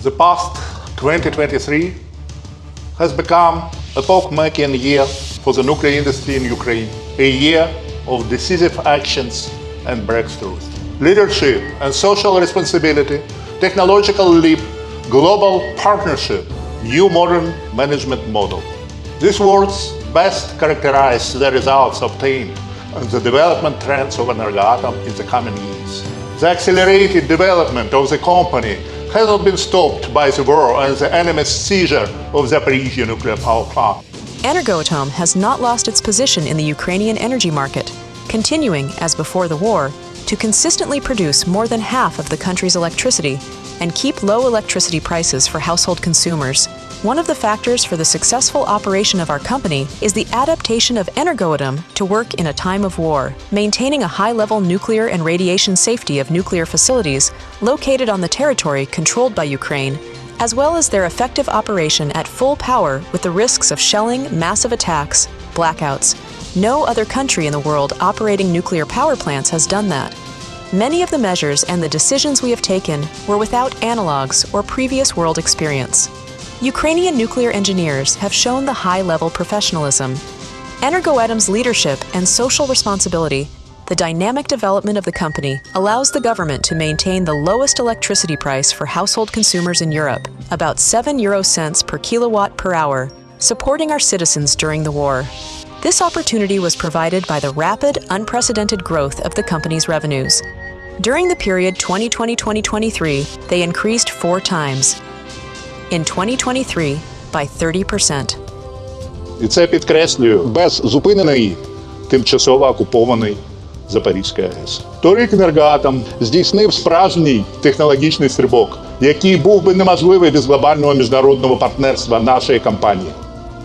The past 2023 has become epoch-making year for the nuclear industry in Ukraine, a year of decisive actions and breakthroughs. Leadership and social responsibility, technological leap, global partnership, new modern management model. These words best characterize the results obtained and the development trends of Energoatom in the coming years. The accelerated development of the company has not been stopped by the war and the enemy's seizure of Zaporizhzhia nuclear power plant. Energoatom has not lost its position in the Ukrainian energy market, continuing, as before the war, to consistently produce more than half of the country's electricity and keep low electricity prices for household consumers. One of the factors for the successful operation of our company is the adaptation of Energoatom to work in a time of war, maintaining a high-level nuclear and radiation safety of nuclear facilities located on the territory controlled by Ukraine, as well as their effective operation at full power with the risks of shelling, massive attacks, blackouts. No other country in the world operating nuclear power plants has done that. Many of the measures and the decisions we have taken were without analogs or previous world experience. Ukrainian nuclear engineers have shown the high-level professionalism. Energoatom's leadership and social responsibility, the dynamic development of the company, allows the government to maintain the lowest electricity price for household consumers in Europe, about 7 euro cents per kilowatt per hour, supporting our citizens during the war. This opportunity was provided by the rapid, unprecedented growth of the company's revenues. During the period 2020-2023, they increased 4 times. In 2023, by 30%. І це підкреслюю без зупиненої тимчасово окупованої Запорізької АЕС. Торік Енергоатом здійснив справжній технологічний стрибок, який був би неможливий без глобального міжнародного партнерства нашої компанії.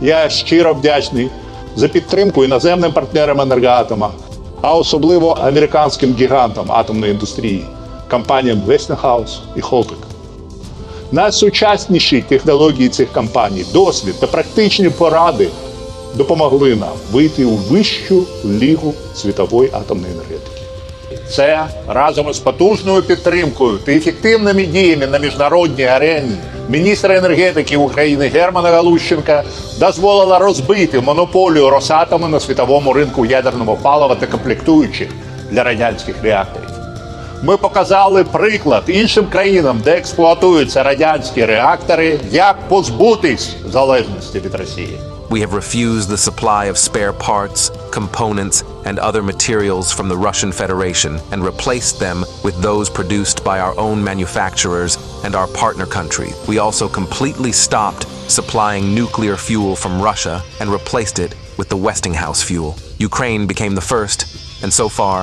Я щиро вдячний за підтримку іноземним партнерам Енергоатома, а особливо американським гігантам атомної індустрії, компаніям Westinghouse і Holtec. Найсучасніші технології цих компаній, досвід та практичні поради допомогли нам вийти у вищу лігу світової атомної енергетики. Це разом із потужною підтримкою та ефективними діями на міжнародній арені міністра енергетики України Германа Галущенка дозволило розбити монополію Росатому на світовому ринку ядерного палива та комплектуючих для радянських реакторів. Ми показали приклад іншим країнам, де експлуатуються радянські реактори, як позбутись залежності від Росії. We have refused the supply of spare parts, components, and other materials from the Russian Federation and replaced them with those produced by our own manufacturers and our partner country. We also completely stopped supplying nuclear fuel from Russia and replaced it with the Westinghouse fuel. Ukraine became the first, and so far,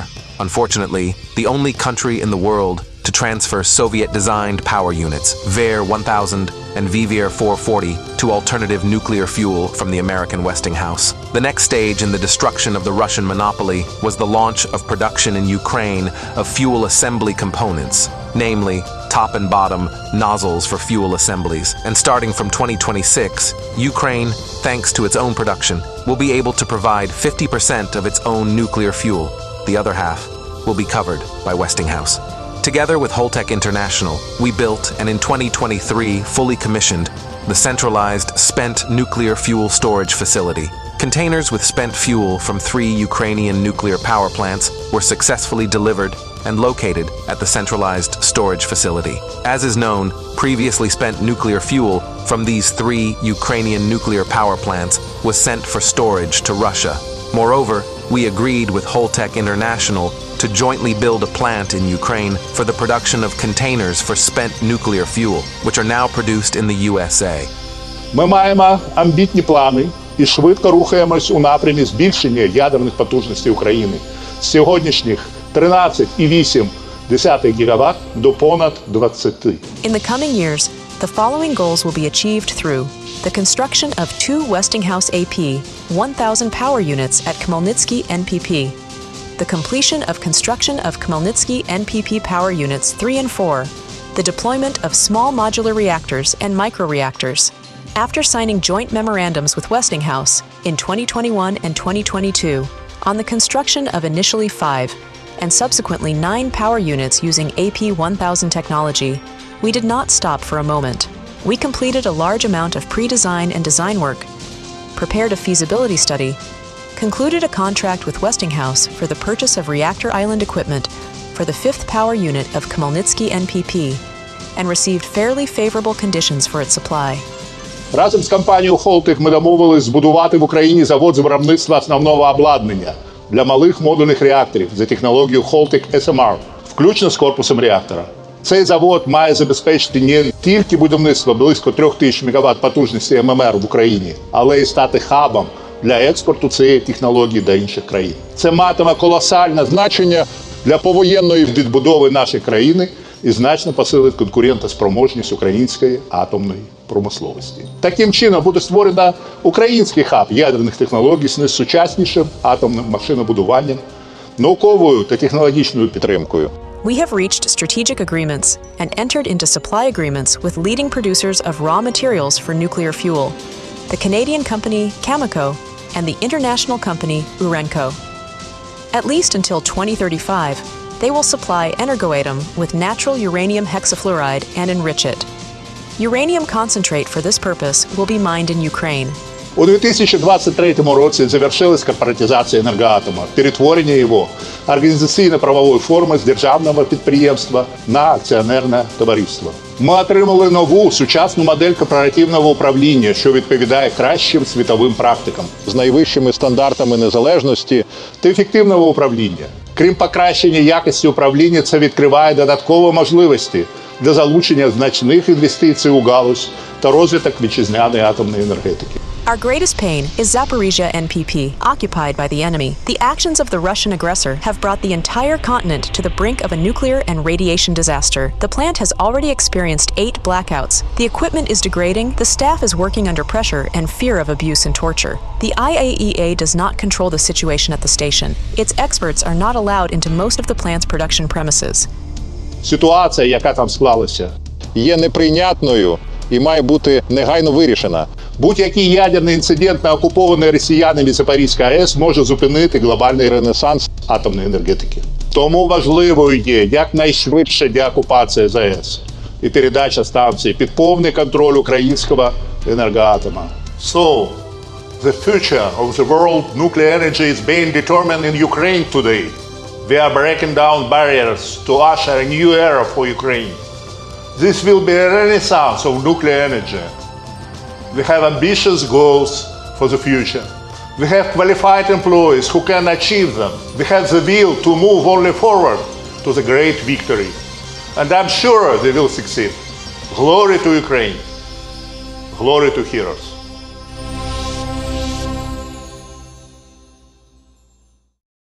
unfortunately, the only country in the world to transfer Soviet-designed power units, VER 1000 and VVER 440, to alternative nuclear fuel from the American Westinghouse. The next stage in the destruction of the Russian monopoly was the launch of production in Ukraine of fuel assembly components, namely top and bottom nozzles for fuel assemblies. And starting from 2026, Ukraine, thanks to its own production, will be able to provide 50% of its own nuclear fuel. The other half will be covered by Westinghouse. Together with Holtec International, we built and in 2023 fully commissioned the centralized spent nuclear fuel storage facility. Containers with spent fuel from 3 Ukrainian nuclear power plants were successfully delivered and located at the centralized storage facility. As is known, previously spent nuclear fuel from these 3 Ukrainian nuclear power plants was sent for storage to Russia. Moreover, we agreed with Holtec International to jointly build a plant in Ukraine for the production of containers for spent nuclear fuel, which are now produced in the USA. Ми маємо амбітні плани і швидко рухаємось у напрямі збільшення ядерних потужностей України з сьогоднішніх 13,8 гігават до понад 20. In the coming years, the following goals will be achieved through the construction of 2 Westinghouse AP 1000 power units at Khmelnytsky NPP, the completion of construction of Khmelnytsky NPP power units 3 and 4, the deployment of small modular reactors and microreactors. After signing joint memorandums with Westinghouse in 2021 and 2022 on the construction of initially 5 and subsequently 9 power units using AP 1000 technology, We did not stop for a moment. We completed a large amount of pre-design and design work, prepared a feasibility study, concluded a contract with Westinghouse for the purchase of reactor island equipment for the 5th power unit of Khmelnytskyi NPP, and received fairly favorable conditions for its supply. Разом з компанією Holtec ми домовились збудувати в Україні завод з виробництва основного обладнання для малих модульних реакторів за технологією Holtec SMR, включно з корпусом реактора. Цей завод має забезпечити не тільки будівництво близько 3000 МВт потужності ММР в Україні, але й стати хабом для експорту цієї технології до інших країн. Це матиме колосальне значення для повоєнної відбудови нашої країни і значно посилить конкурентоспроможність української атомної промисловості. Таким чином буде створено український хаб ядерних технологій з найсучаснішим атомним машинобудуванням, науковою та технологічною підтримкою. We have reached strategic agreements and entered into supply agreements with leading producers of raw materials for nuclear fuel, the Canadian company Cameco and the international company Urenco. At least until 2035, they will supply Energoatom with natural uranium hexafluoride and enrich it. Uranium concentrate for this purpose will be mined in Ukraine. У 2023 році завершилась корпоратизація Енергоатома, перетворення його організаційно-правової форми з державного підприємства на акціонерне товариство. Ми отримали нову сучасну модель корпоративного управління, що відповідає кращим світовим практикам, з найвищими стандартами незалежності та ефективного управління. Крім покращення якості управління, це відкриває додаткові можливості для залучення значних інвестицій у галузь та розвиток вітчизняної атомної енергетики. Our greatest pain is Zaporizhzhia NPP, occupied by the enemy. The actions of the Russian aggressor have brought the entire continent to the brink of a nuclear and radiation disaster. The plant has already experienced 8 blackouts. The equipment is degrading, the staff is working under pressure and fear of abuse and torture. The IAEA does not control the situation at the station. Its experts are not allowed into most of the plant's production premises. Ситуація, яка там склалася, є неприйнятною і має бути негайно вирішена. Будь-який ядерний інцидент на окупованій росіянами Запорізькій АЕС може зупинити глобальний ренесанс атомної енергетики. Тому важливою є якнайшвидше деокупація ЗАЕС і передача станції під повний контроль українського енергоатома. So, the future of the world nuclear energy is being determined in Ukraine today. We are breaking down barriers to usher a new era for Ukraine. This will be a renaissance of nuclear energy. We have ambitious goals for the future. We have qualified employees who can achieve them. We have the will to move only forward to the great victory. And I'm sure they will succeed. Glory to Ukraine. Glory to heroes.